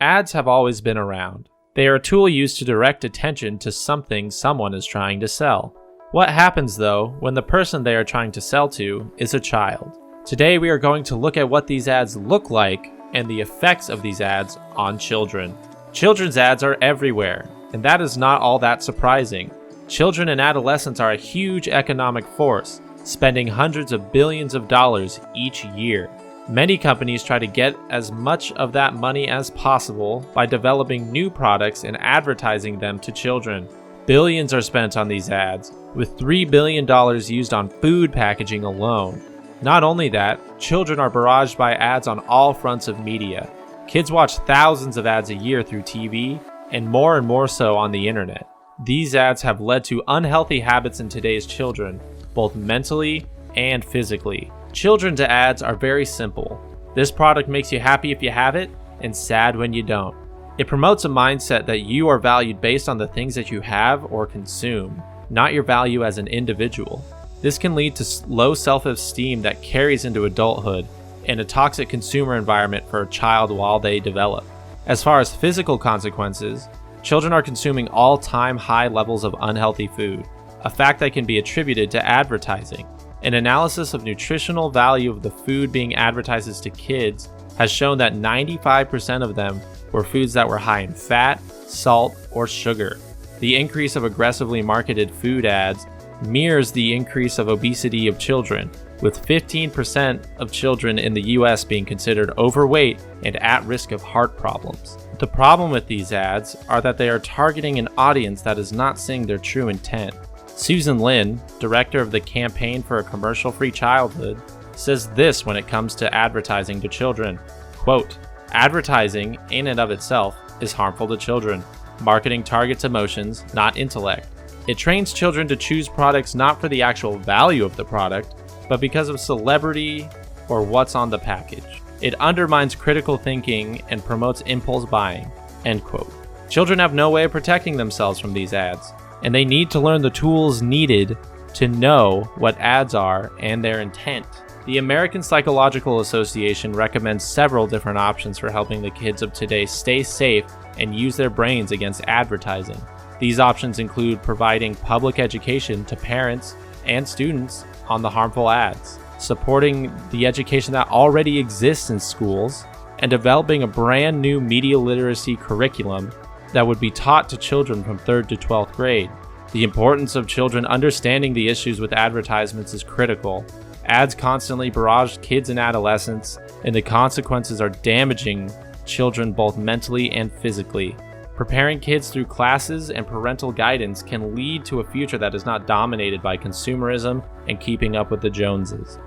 Ads have always been around. They are a tool used to direct attention to something someone is trying to sell. What happens though when the person they are trying to sell to is a child? Today we are going to look at what these ads look like and the effects of these ads on children. Children's ads are everywhere, and that is not all that surprising. Children and adolescents are a huge economic force, spending hundreds of billions of dollars each year. Many companies try to get as much of that money as possible by developing new products and advertising them to children. Billions are spent on these ads, with $3 billion used on food packaging alone. Not only that, children are barraged by ads on all fronts of media. Kids watch thousands of ads a year through TV, and more so on the internet. These ads have led to unhealthy habits in today's children, both mentally and physically. Children's ads are very simple. This product makes you happy if you have it, and sad when you don't. It promotes a mindset that you are valued based on the things that you have or consume, not your value as an individual. This can lead to low self-esteem that carries into adulthood and a toxic consumer environment for a child while they develop. As far as physical consequences, children are consuming all-time high levels of unhealthy food, a fact that can be attributed to advertising. An analysis of nutritional value of the food being advertised to kids has shown that 95% of them were foods that were high in fat, salt, or sugar. The increase of aggressively marketed food ads mirrors the increase of obesity of children, with 15% of children in the US being considered overweight and at risk of heart problems. The problem with these ads are that they are targeting an audience that is not seeing their true intent. Susan Lin, director of the Campaign for a Commercial-Free Childhood, says this when it comes to advertising to children. Quote, "Advertising, in and of itself, is harmful to children. Marketing targets emotions, not intellect. It trains children to choose products not for the actual value of the product, but because of celebrity or what's on the package. It undermines critical thinking and promotes impulse buying." End quote. Children have no way of protecting themselves from these ads, and they need to learn the tools needed to know what ads are and their intent. The American Psychological Association recommends several different options for helping the kids of today stay safe and use their brains against advertising. These options include providing public education to parents and students on the harmful ads, supporting the education that already exists in schools, and developing a brand new media literacy curriculum that would be taught to children from 3rd to 12th grade. The importance of children understanding the issues with advertisements is critical. Ads constantly barrage kids and adolescents, and the consequences are damaging children both mentally and physically. Preparing kids through classes and parental guidance can lead to a future that is not dominated by consumerism and keeping up with the Joneses.